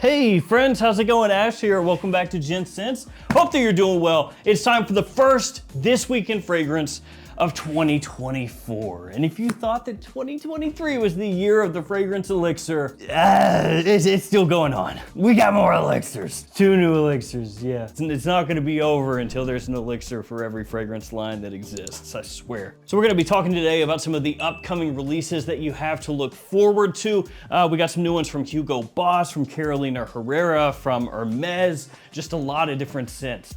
Hey friends, how's it going? Ash here. Welcome back to Gents. Hope that you're doing well. It's time for the first This Week in Fragrance of 2024. And if you thought that 2023 was the year of the fragrance elixir, it's still going on. We got more elixirs. 2 new elixirs, yeah. It's not gonna be over until there's an elixir for every fragrance line that exists, I swear. So we're gonna be talking today about some of the upcoming releases that you have to look forward to. We got some new ones from Hugo Boss, from Carolina Herrera, from Hermes, just a lot of different scents.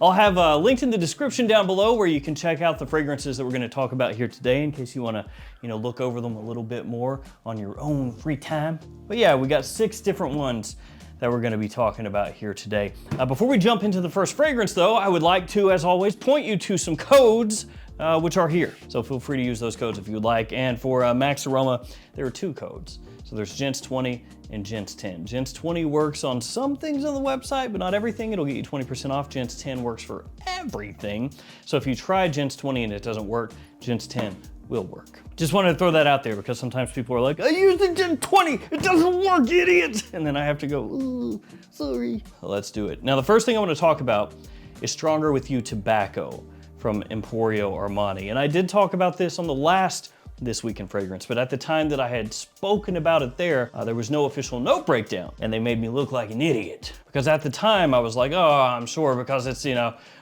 I'll have links in the description down below where you can check out the fragrances that we're going to talk about here today in case you want to, look over them a little bit more on your own free time. But yeah, we got 6 different ones that we're going to be talking about here today. Before we jump into the first fragrance though, I would like to, as always, point you to some codes which are here. So feel free to use those codes if you would like. And for Max Aroma, there are 2 codes. So there's Gents 20 and Gents 10. Gents 20 works on some things on the website, but not everything. It'll get you 20% off. Gents 10 works for everything. So if you try Gents 20 and it doesn't work, Gents 10 will work. Just wanted to throw that out there because sometimes people are like, I used the Gents 20, it doesn't work, idiot! And then I have to go, ooh, sorry. Well, let's do it. Now the first thing I want to talk about is Stronger With You Tobacco from Emporio Armani. And I did talk about this on the last This Week in Fragrance, but at the time that I had spoken about it there was no official note breakdown, and they made me look like an idiot. Because at the time I was like, oh, I'm sure because it's,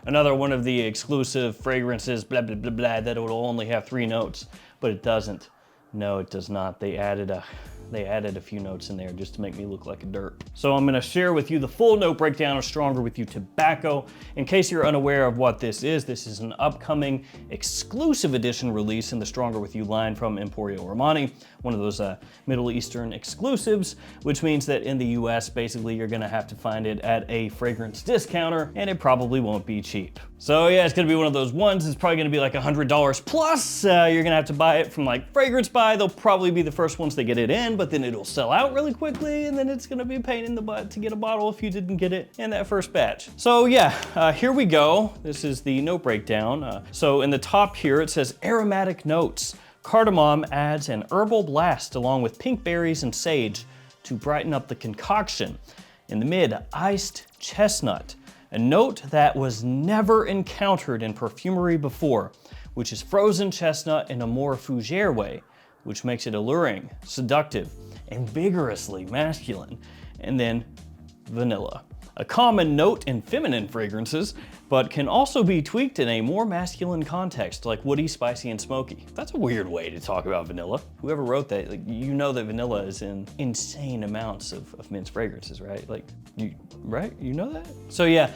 another one of the exclusive fragrances, blah, blah, blah, blah, that it will only have 3 notes, but it doesn't. No, it does not. They added a few notes in there just to make me look like a derp. So I'm gonna share with you the full note breakdown of Stronger With You Tobacco. In case you're unaware of what this is an upcoming exclusive edition release in the Stronger With You line from Emporio Armani, one of those Middle Eastern exclusives, which means that in the US, basically you're gonna have to find it at a fragrance discounter, and it probably won't be cheap. So yeah, it's gonna be one of those ones. It's probably gonna be like $100 plus. You're gonna have to buy it from like Fragrance Buy. They'll probably be the first ones to get it in, but then it'll sell out really quickly, and then it's gonna be a pain in the butt to get a bottle if you didn't get it in that first batch. So yeah, here we go. This is the note breakdown. So in the top here, it says aromatic notes. Cardamom adds an herbal blast along with pink berries and sage to brighten up the concoction. In the mid, iced chestnut, a note that was never encountered in perfumery before, which is frozen chestnut in a more fougere way, which makes it alluring, seductive, and vigorously masculine. And then vanilla, a common note in feminine fragrances, but can also be tweaked in a more masculine context, like woody, spicy, and smoky. That's a weird way to talk about vanilla. Whoever wrote that, you know that vanilla is in insane amounts of men's fragrances, right? You know that? So yeah,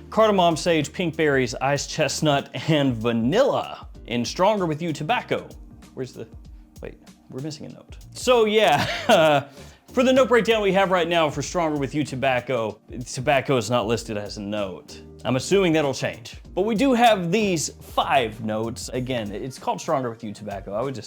cardamom, sage, pink berries, iced chestnut, and vanilla in Stronger With You Tobacco. Wait, we're missing a note. So yeah, for the note breakdown we have right now for Stronger With You Tobacco, tobacco is not listed as a note. I'm assuming that'll change. But we do have these 5 notes. Again, it's called Stronger With You Tobacco. I would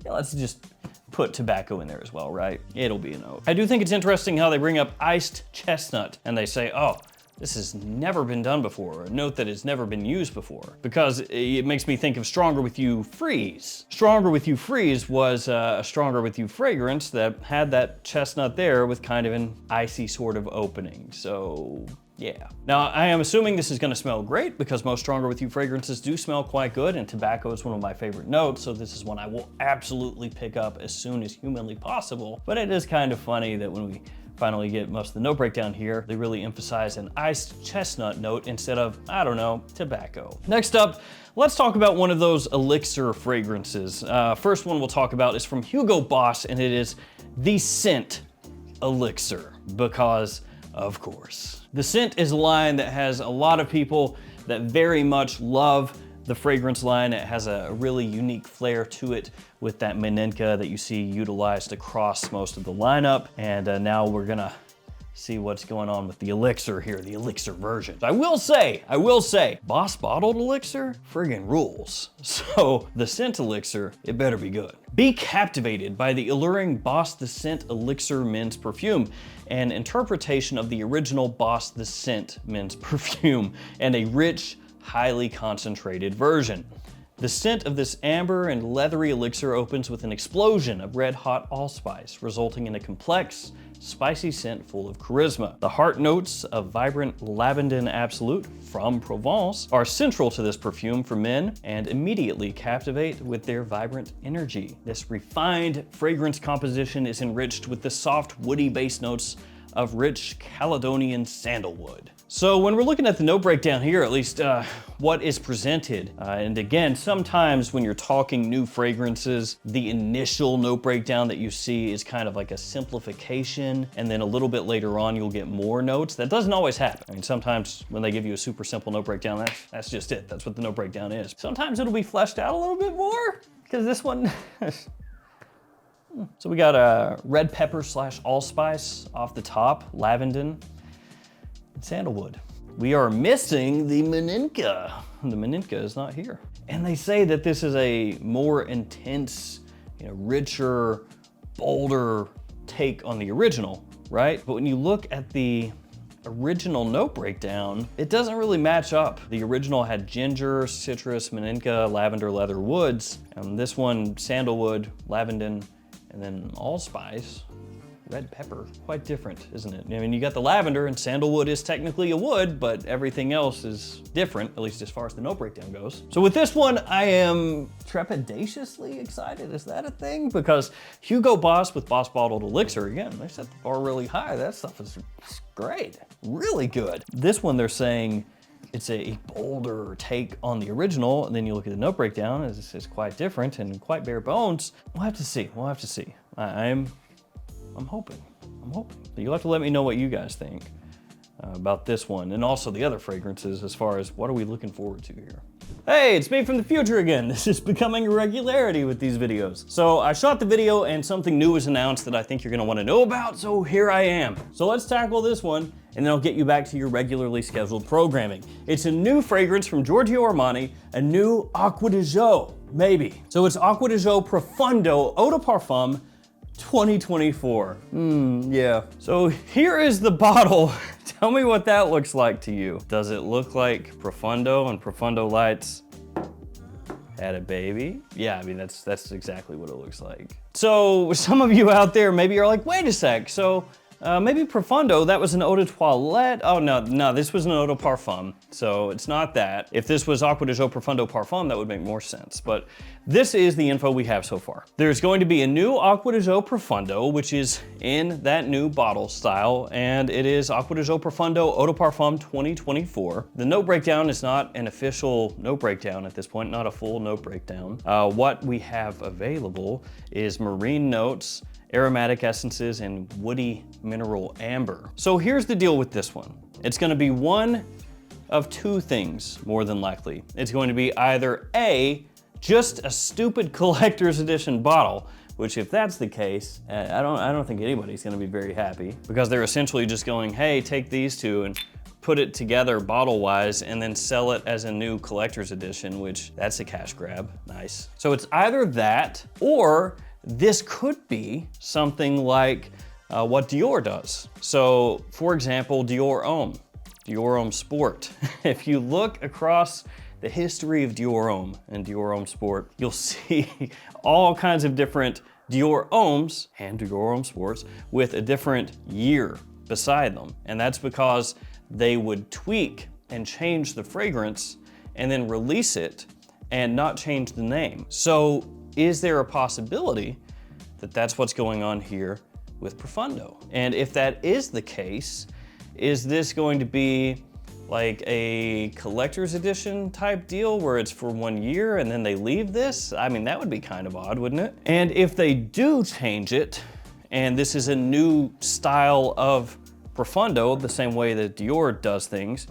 let's just put tobacco in there as well, right? It'll be a note. I do think it's interesting how they bring up iced chestnut and they say, oh, this has never been done before, a note that has never been used before, because it makes me think of Stronger With You Freeze. Stronger With You Freeze was a Stronger With You fragrance that had that chestnut there with kind of an icy sort of opening, so yeah. Now, I am assuming this is gonna smell great because most Stronger With You fragrances do smell quite good, and tobacco is one of my favorite notes, so this is one I will absolutely pick up as soon as humanly possible. But it is kind of funny that when we finally get most of the note breakdown here, they really emphasize an iced chestnut note instead of, I don't know, tobacco. Next up, let's talk about one of those elixir fragrances. First one we'll talk about is from Hugo Boss, and it is the Scent Elixir, because of course. The Scent is a line that has a lot of people that very much love the fragrance line. It has a really unique flair to it with that Menenka that you see utilized across most of the lineup. And now we're gonna see what's going on with the elixir here, the elixir version. I will say, Boss bottled elixir friggin' rules. So the Scent Elixir, it better be good. Be captivated by the alluring Boss the Scent Elixir men's perfume, an interpretation of the original Boss the Scent men's perfume, and a rich, highly concentrated version. The scent of this amber and leathery elixir opens with an explosion of red-hot allspice, resulting in a complex, spicy scent full of charisma. The heart notes of vibrant lavandin absolute from Provence are central to this perfume for men and immediately captivate with their vibrant energy. This refined fragrance composition is enriched with the soft, woody base notes of rich Caledonian sandalwood. So when we're looking at the note breakdown here, at least what is presented, and again, sometimes when you're talking new fragrances, the initial note breakdown that you see is kind of like a simplification, and then a little bit later on, you'll get more notes. That doesn't always happen. I mean, sometimes when they give you a super simple note breakdown, that's just it. That's what the note breakdown is. Sometimes it'll be fleshed out a little bit more, because this one, so we got a red pepper / allspice off the top, lavandin, and sandalwood. We are missing the Meninka. The Meninka is not here. And they say that this is a more intense, richer, bolder take on the original, right? But when you look at the original note breakdown, it doesn't really match up. The original had ginger, citrus, Meninka, lavender, leather, woods. And this one, sandalwood, lavandin, and then allspice, red pepper. Quite different, isn't it? I mean, you got the lavender, and sandalwood is technically a wood, but everything else is different, at least as far as the note breakdown goes. So with this one, I am trepidatiously excited. Is that a thing? Because Hugo Boss with Boss Bottled Elixir, again, they set the bar really high. That stuff is great, really good. This one, they're saying it's a bolder take on the original, and then you look at the note breakdown, it's quite different and quite bare bones. We'll have to see, we'll have to see. I'm hoping. You'll have to let me know what you guys think about this one, and also the other fragrances as far as what are we looking forward to here. Hey, it's me from the future again. This is becoming a regularity with these videos. So I shot the video and something new was announced that I think you're gonna wanna know about, so here I am. So let's tackle this one, and then I'll get you back to your regularly scheduled programming. It's a new fragrance from Giorgio Armani, a new Acqua di Gio, maybe. So it's Acqua di Gio Profondo Eau de Parfum 2024. Yeah. So here is the bottle. Tell me what that looks like to you. Does it look like Profondo and Profondo Lights had a baby? Yeah, I mean, that's exactly what it looks like. So some of you out there, maybe you're like, wait a sec, so maybe Profondo, that was an eau de toilette. Oh no, this was an eau de parfum, so it's not that. If this was Acqua di Gio Profondo Parfum, that would make more sense, but this is the info we have so far. There's going to be a new Acqua di Gio Profondo, which is in that new bottle style, and it is Acqua di Gio Profondo Eau de Parfum 2024. The note breakdown is not an official note breakdown at this point, not a full note breakdown. What we have available is marine notes, aromatic essences, and woody mineral amber. So here's the deal with this one. It's gonna be one of two things, more than likely. It's going to be either A, just a stupid collector's edition bottle, which if that's the case, I don't think anybody's gonna be very happy, because they're essentially just going, hey, take these two and put it together bottle-wise and then sell it as a new collector's edition, which that's a cash grab, nice. So it's either that, or this could be something like what Dior does. So for example, Dior Homme Sport. If you look across the history of Dior Homme and Dior Homme Sport, you'll see all kinds of different Dior Hommes and Dior Homme Sports with a different year beside them. And that's because they would tweak and change the fragrance and then release it and not change the name. So is there a possibility that that's what's going on here with Profondo? And if that is the case, is this going to be like a collector's edition type deal where it's for 1 year and then they leave this? I mean, that would be kind of odd, wouldn't it? And if they do change it, and this is a new style of Profondo, the same way that Dior does things,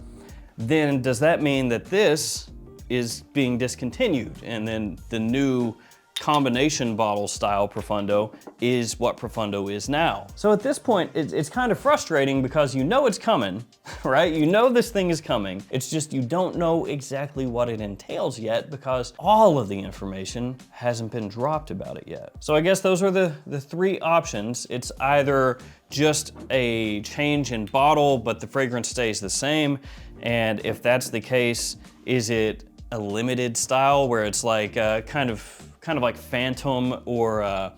then does that mean that this is being discontinued and then the new combination bottle style Profondo is what Profondo is now? So at this point, it's kind of frustrating because you know it's coming, right? You know this thing is coming. It's just you don't know exactly what it entails yet because all of the information hasn't been dropped about it yet. So I guess those are the three options. It's either just a change in bottle, but the fragrance stays the same. And if that's the case, is it a limited style where it's like kind of like Phantom or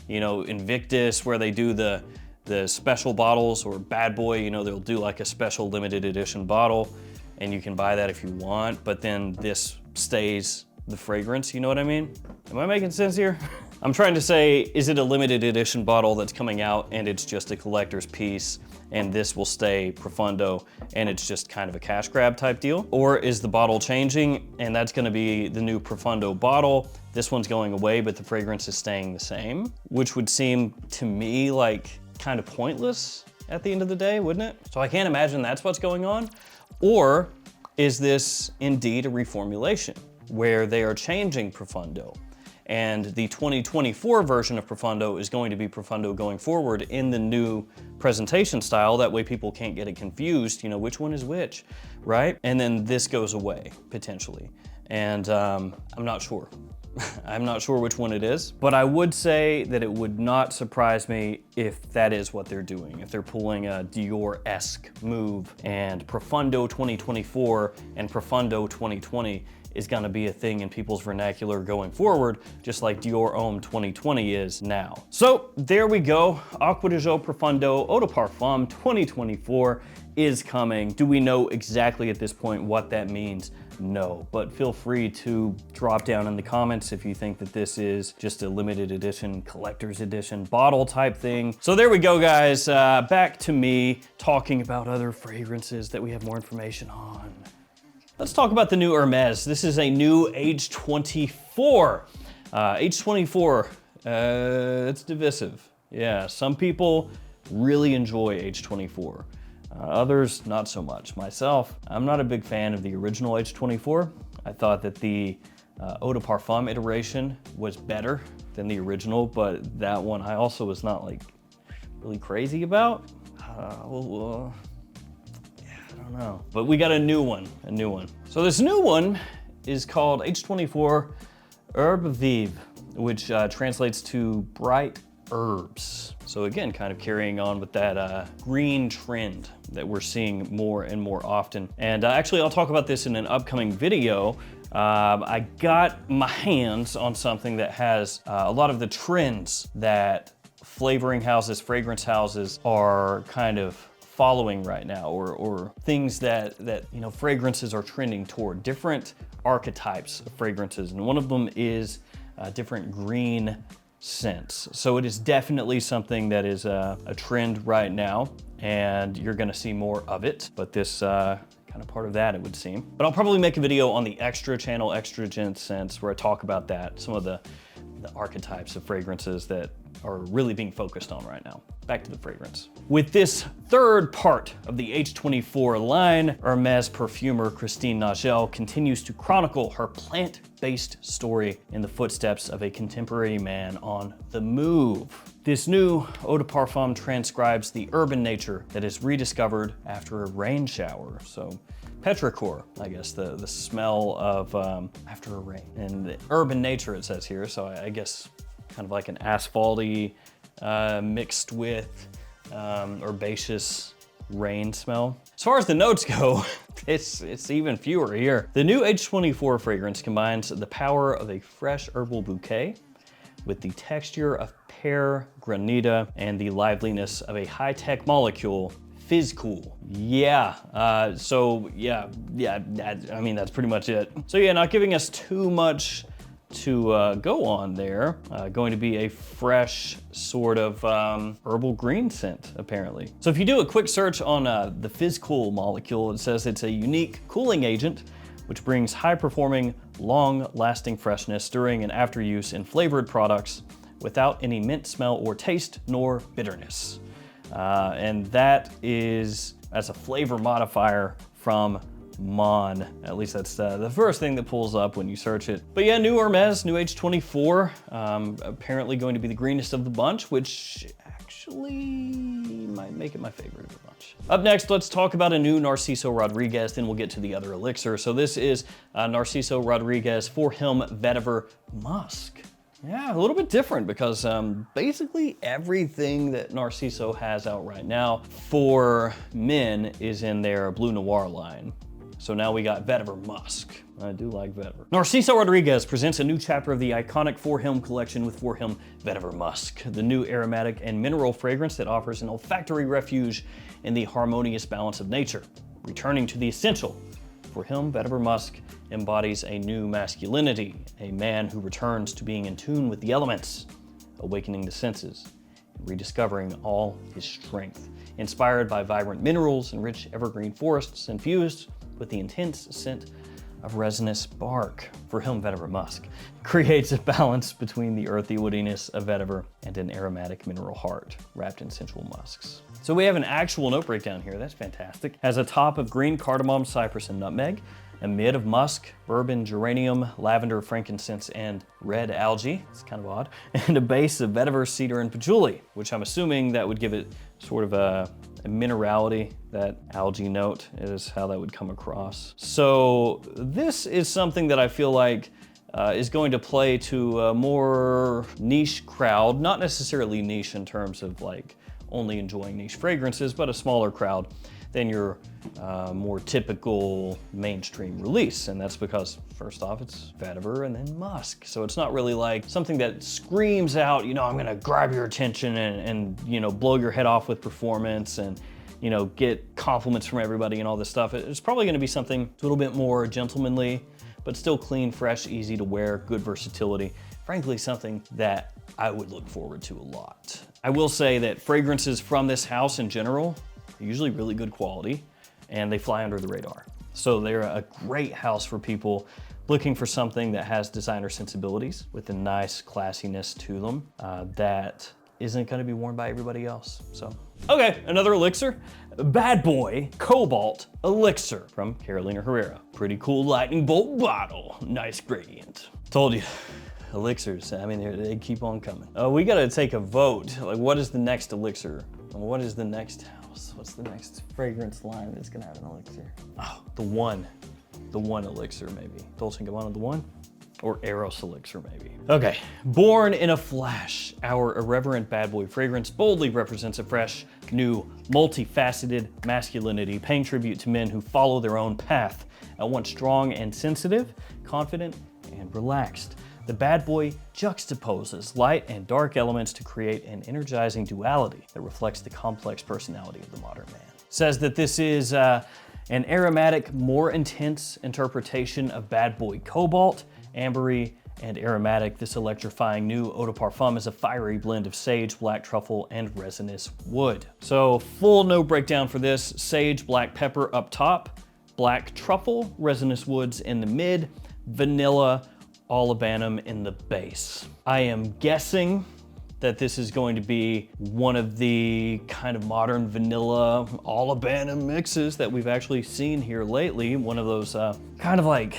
you know, Invictus, where they do the special bottles, or Bad Boy, you know, they'll do like a special limited edition bottle, and you can buy that if you want, but then this stays the fragrance, you know what I mean? Am I making sense here? I'm trying to say, is it a limited edition bottle that's coming out and it's just a collector's piece, and this will stay Profondo and it's just kind of a cash grab type deal? Or is the bottle changing and that's gonna be the new Profondo bottle? This one's going away, but the fragrance is staying the same, which would seem to me like kind of pointless at the end of the day, wouldn't it? So I can't imagine that's what's going on. Or is this indeed a reformulation where they are changing Profondo? And the 2024 version of Profondo is going to be Profondo going forward in the new presentation style. That way people can't get it confused, you know, which one is which, right? And then this goes away, potentially. And I'm not sure. I'm not sure which one it is, but I would say that it would not surprise me if that is what they're doing, if they're pulling a Dior-esque move, and Profondo 2024 and Profondo 2020 is gonna be a thing in people's vernacular going forward, just like Dior Homme 2020 is now. So there we go. Acqua di Gio Profondo Eau de Parfum 2024 is coming. Do we know exactly at this point what that means? No, but feel free to drop down in the comments if you think that this is just a limited edition, collector's edition bottle type thing. So there we go, guys. Back to me talking about other fragrances that we have more information on. Let's talk about the new Hermes. This is a new H24. H24, it's divisive. Yeah, some people really enjoy H24. Others, not so much. Myself, I'm not a big fan of the original H24. I thought that the Eau de Parfum iteration was better than the original, but that one I also was not like really crazy about. I don't know, but we got a new one. So this new one is called H24 Herbiv, which translates to bright herbs. So again, kind of carrying on with that green trend that we're seeing more and more often. And actually, I'll talk about this in an upcoming video. I got my hands on something that has a lot of the trends that flavoring houses, fragrance houses are kind of following right now, or things that you know, fragrances are trending toward, different archetypes of fragrances, and one of them is different green scents. So it is definitely something that is a trend right now, and you're gonna see more of it, but this kind of part of that, it would seem. But I'll probably make a video on the extra channel, Extra Gents scents, where I talk about that, some of the archetypes of fragrances that are really being focused on right now. Back to the fragrance. With this third part of the H24 line, Hermes perfumer Christine Nagel continues to chronicle her plant-based story in the footsteps of a contemporary man on the move. This new Eau de Parfum transcribes the urban nature that is rediscovered after a rain shower. So petrichor, I guess, the smell of after a rain. And the urban nature, it says here, so I guess kind of like an asphalty mixed with herbaceous rain smell. As far as the notes go, it's even fewer here. The new H24 fragrance combines the power of a fresh herbal bouquet with the texture of pear granita and the liveliness of a high-tech molecule, Fizz Cool. Yeah, I mean, that's pretty much it. So yeah, not giving us too much to go on there. Going to be a fresh sort of herbal green scent, apparently. So if you do a quick search on the Fizz Cool molecule, it says it's a unique cooling agent which brings high-performing, long-lasting freshness during and after use in flavored products without any mint smell or taste nor bitterness. And that is as a flavor modifier from Mon. At least that's the first thing that pulls up when you search it. But yeah, new Hermes, new H24, apparently going to be the greenest of the bunch, which actually might make it my favorite of the bunch. Up next, let's talk about a new Narciso Rodriguez, then we'll get to the other elixir. So this is Narciso Rodriguez For Him Vetiver Musk. Yeah, a little bit different because basically everything that Narciso has out right now for men is in their Blue Noir line. So now we got vetiver musk. I do like vetiver. Narciso Rodriguez presents a new chapter of the iconic For Him collection with For Him Vetiver Musk, the new aromatic and mineral fragrance that offers an olfactory refuge in the harmonious balance of nature. Returning to the essential, For Him Vetiver Musk embodies a new masculinity, a man who returns to being in tune with the elements, awakening the senses, and rediscovering all his strength. Inspired by vibrant minerals and rich evergreen forests infused with the intense scent of resinous bark, For Him Vetiver Musk creates a balance between the earthy woodiness of vetiver and an aromatic mineral heart wrapped in sensual musks. So we have an actual note breakdown here. That's fantastic. Has a top of green cardamom, cypress, and nutmeg, a mid of musk, bourbon, geranium, lavender, frankincense, and red algae. It's kind of odd. And a base of vetiver, cedar, and patchouli, which I'm assuming that would give it sort of a minerality. That algae note is how that would come across. So this is something that I feel like is going to play to a more niche crowd, not necessarily niche in terms of like only enjoying niche fragrances, but a smaller crowd than your more typical mainstream release. And that's because first off, it's vetiver and then musk. So it's not really like something that screams out, you know, I'm gonna grab your attention and you know, blow your head off with performance and, you know, get compliments from everybody and all this stuff. It's probably gonna be something a little bit more gentlemanly, but still clean, fresh, easy to wear, good versatility. Frankly, something that I would look forward to a lot. I will say that fragrances from this house in general are usually really good quality and they fly under the radar. So they're a great house for people looking for something that has designer sensibilities with a nice classiness to them that isn't gonna be worn by everybody else. So, okay, another elixir. Bad Boy Cobalt Elixir from Carolina Herrera. Pretty cool lightning bolt bottle. Nice gradient. Told you. Elixirs, I mean, they keep on coming. We gotta take a vote. Like, what is the next elixir? What is the next house? What's the next fragrance line that's gonna have an elixir? Oh, the one elixir maybe. Dolce & Gabbana, the one? Or Eros elixir maybe. Okay, born in a flash, our irreverent bad boy fragrance boldly represents a fresh, new, multifaceted masculinity, paying tribute to men who follow their own path, at once strong and sensitive, confident and relaxed. The bad boy juxtaposes light and dark elements to create an energizing duality that reflects the complex personality of the modern man. Says that this is an aromatic, more intense interpretation of Bad Boy Cobalt, ambery, and aromatic. This electrifying new eau de parfum is a fiery blend of sage, black truffle, and resinous wood. So full note breakdown for this: sage, black pepper up top, black truffle, resinous woods in the mid, vanilla, olibanum in the base. I am guessing that this is going to be one of the kind of modern vanilla olibanum mixes that we've actually seen here lately. One of those kind of like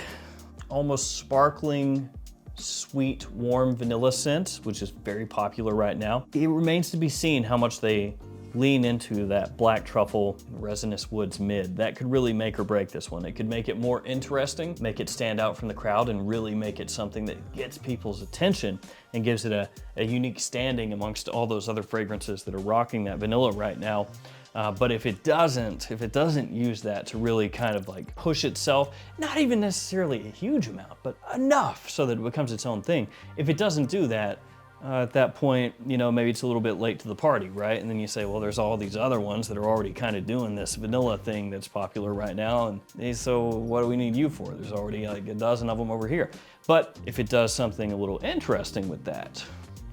almost sparkling, sweet, warm vanilla scents, which is very popular right now. It remains to be seen how much they lean into that black truffle and resinous woods mid. That could really make or break this one. It could make it more interesting, make it stand out from the crowd, and really make it something that gets people's attention and gives it a unique standing amongst all those other fragrances that are rocking that vanilla right now. But if it doesn't use that to really kind of like push itself, not even necessarily a huge amount, but enough so that it becomes its own thing. If it doesn't do that, at that point, you know, maybe it's a little bit late to the party, right? And then you say, well, there's all these other ones that are already kind of doing this vanilla thing that's popular right now. And so what do we need you for? There's already like a dozen of them over here. But if it does something a little interesting with that,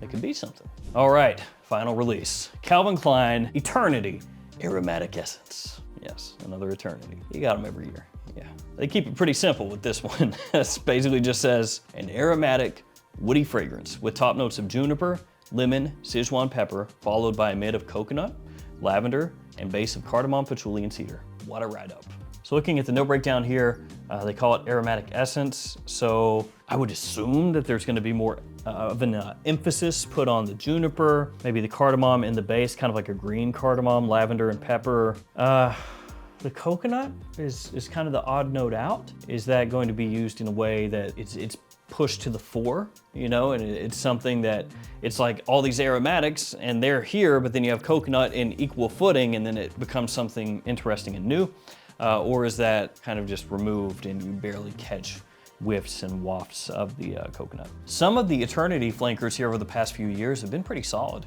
it could be something. All right, final release. Calvin Klein Eternity Aromatic Essence. Yes, another Eternity. You got them every year. Yeah, they keep it pretty simple with this one. It basically just says an aromatic woody fragrance with top notes of juniper, lemon, Sichuan pepper, followed by a mid of coconut, lavender, and base of cardamom, patchouli, and cedar. What a ride up. So looking at the note breakdown here, they call it aromatic essence. So I would assume that there's gonna be more of an emphasis put on the juniper, maybe the cardamom in the base, kind of like a green cardamom, lavender, and pepper. The coconut is kind of the odd note out. Is that going to be used in a way that it's pushed to the fore, you know, and it's something that it's like all these aromatics and they're here, but then you have coconut in equal footing and then it becomes something interesting and new? or is that kind of just removed and you barely catch whiffs and wafts of the coconut? Some of the Eternity flankers here over the past few years have been pretty solid,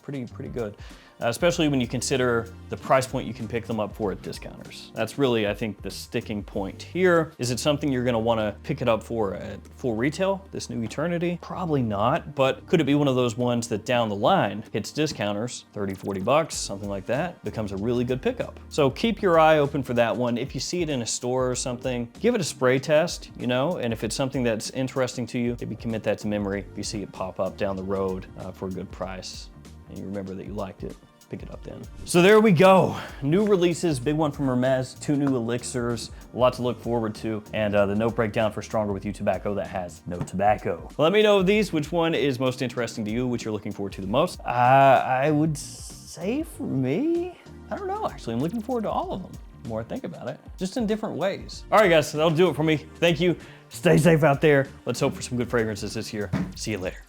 pretty good. Especially when you consider the price point you can pick them up for at discounters. That's really, I think, the sticking point here. Is it something you're gonna wanna pick it up for at full retail, this new Eternity? Probably not, but could it be one of those ones that down the line hits discounters, 30, 40 bucks, something like that, becomes a really good pickup. So keep your eye open for that one. If you see it in a store or something, give it a spray test, you know, and if it's something that's interesting to you, maybe commit that to memory. If you see it pop up down the road for a good price, and you remember that you liked it, pick it up then. So there we go. New releases, big one from Hermes, 2 new elixirs, a lot to look forward to, and the note breakdown for Stronger With You tobacco that has no tobacco. Let me know of these, which one is most interesting to you, which you're looking forward to the most. I would say for me, I don't know, actually, I'm looking forward to all of them. The more I think about it, just in different ways. All right, guys, that'll do it for me. Thank you. Stay safe out there. Let's hope for some good fragrances this year. See you later.